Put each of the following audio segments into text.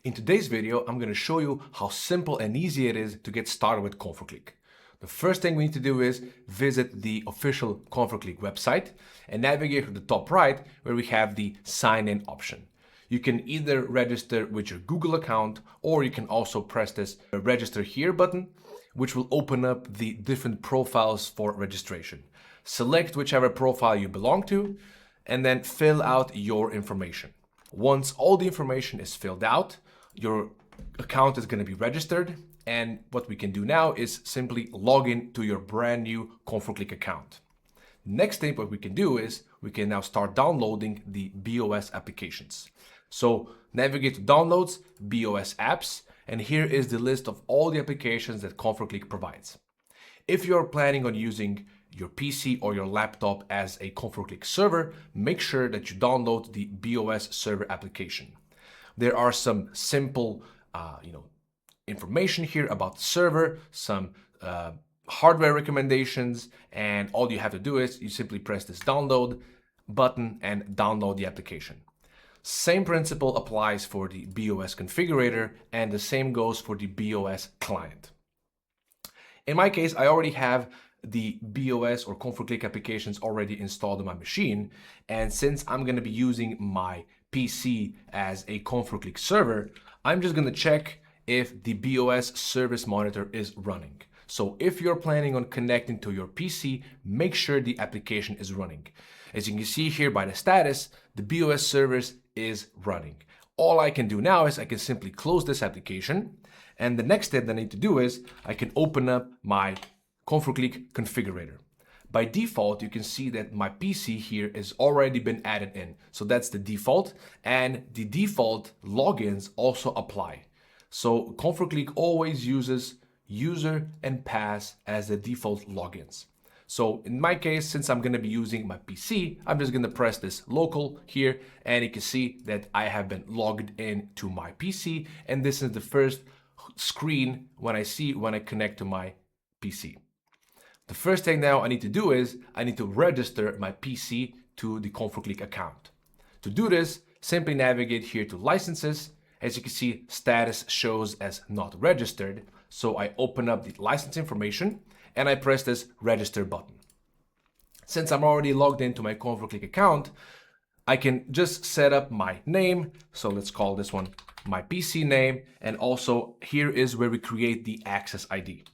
In today's video, I'm going to show you how simple and easy it is to get started with ComfortClick. The first thing we need to do is visit the official ComfortClick website and navigate to the top right where we have the sign in option. You can either register with your Google account, or you can also press this register here button, which will open up the different profiles for registration. Select whichever profile you belong to and then fill out your information. Once all the information is filled out, your account is going to be registered, and what we can do now is simply log in to your brand new ComfortClick account. Next thing what we can do is we can now start downloading the bOS applications. So navigate to Downloads, bOS Apps, and here is the list of all the applications that ComfortClick provides. If you're planning on using your PC or your laptop as a ComfortClick server, make sure that you download the bOS server application. There are some simple information here about the server, some hardware recommendations, and all you have to do is you simply press this download button and download the application. Same principle applies for the bOS configurator, and the same goes for the bOS client. In my case, I already have the bOS or ComfortClick applications already installed on my machine, and since I'm going to be using my PC as a ComfortClick server, I'm just going to check if the bOS service monitor is running. So if you're planning on connecting to your PC, make sure the application is running. As you can see here by the status, the bOS service is running. All I can do now is I can simply close this application, and the next step that I need to do is I can open up my ComfortClick configurator. By default, you can see that my PC here has already been added in. So that's the default, and the default logins also apply. So ComfortClick always uses user and pass as the default logins. So in my case, since I'm going to be using my PC, I'm just going to press this local here, and you can see that I have been logged in to my PC, and this is the first screen when I connect to my PC. The first thing now I need to do is I need to register my PC to the ComfortClick account. To do this, simply navigate here to Licenses. As you can see, status shows as not registered. So I open up the license information and I press this register button. Since I'm already logged into my ComfortClick account, I can just set up my name. So let's call this one my PC name. And also here is where we create the access ID.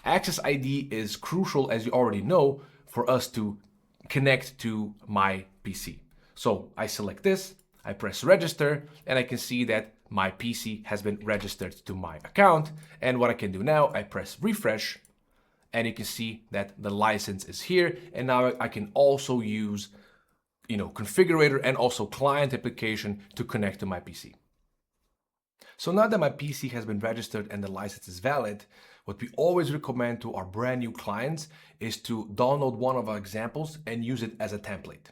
Access ID is crucial, as you already know, for us to connect to my PC. So I select this, I press register, and I can see that my PC has been registered to my account. And what I can do now, I press refresh, and you can see that the license is here. And now I can also use, configurator and also client application to connect to my PC. So now that my PC has been registered and the license is valid, what we always recommend to our brand new clients is to download one of our examples and use it as a template.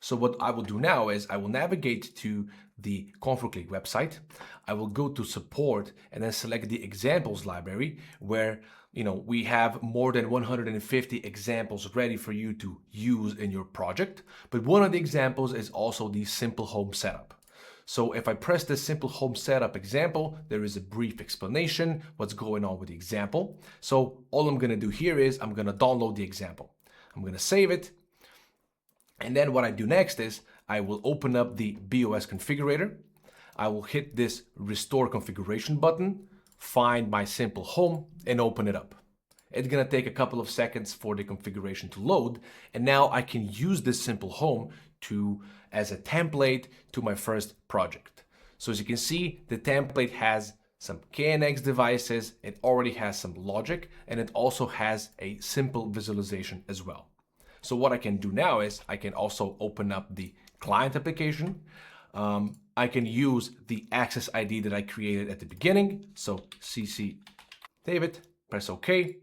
So what I will do now is I will navigate to the ComfortClick website. I will go to support and then select the examples library where we have more than 150 examples ready for you to use in your project. But one of the examples is also the simple home setup. So if I press the simple home setup example, there is a brief explanation what's going on with the example. So all I'm going to do here is I'm going to download the example. I'm going to save it. And then what I do next is I will open up the bOS configurator. I will hit this restore configuration button, find my simple home and open it up. It's going to take a couple of seconds for the configuration to load. And now I can use this simple home as a template to my first project. So as you can see, the template has some KNX devices, it already has some logic, and it also has a simple visualization as well. So what I can do now is I can also open up the client application. I can use the access ID that I created at the beginning. So CC David, press OK.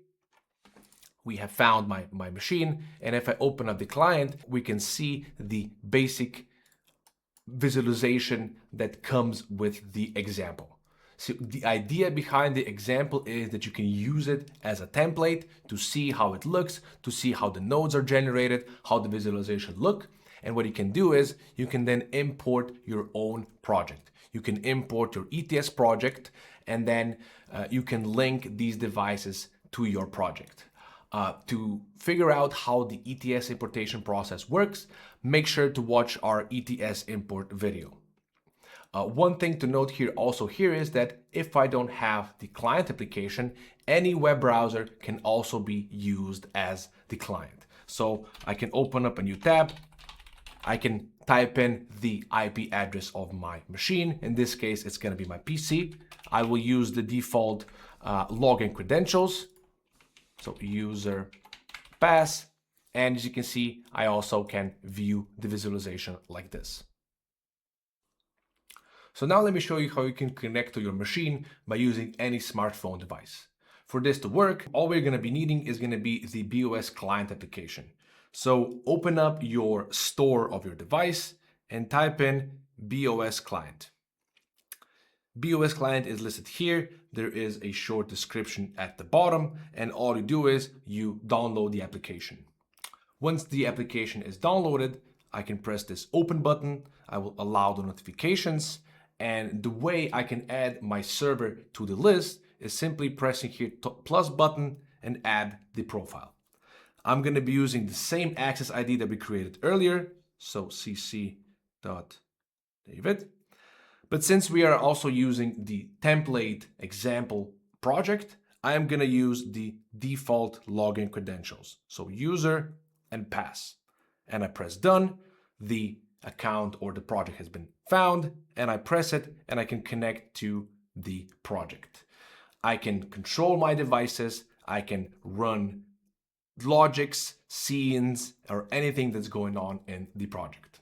We have found my machine, and if I open up the client, we can see the basic visualization that comes with the example. So the idea behind the example is that you can use it as a template to see how it looks, to see how the nodes are generated, how the visualization look. And what you can do is you can then import your own project. You can import your ETS project, and then you can link these devices to your project. To figure out how the ETS importation process works, make sure to watch our ETS import video. One thing to note here is that if I don't have the client application, any web browser can also be used as the client. So I can open up a new tab. I can type in the IP address of my machine. In this case, it's going to be my PC. I will use the default login credentials. So user pass. And as you can see, I also can view the visualization like this. So now let me show you how you can connect to your machine by using any smartphone device. For this to work, all we're going to be needing is going to be the bOS client application. So open up your store of your device and type in bOS client. bOS client is listed here. There is a short description at the bottom, and all you do is you download the application. Once the application is downloaded, I can press this open button. I will allow the notifications. And the way I can add my server to the list is simply pressing here plus button and add the profile. I'm going to be using the same access ID that we created earlier. So cc.david. But since we are also using the template example project, I am going to use the default login credentials. So user and pass. And I press done. The account or the project has been found, and I press it and I can connect to the project. I can control my devices. I can run logics, scenes, or anything that's going on in the project.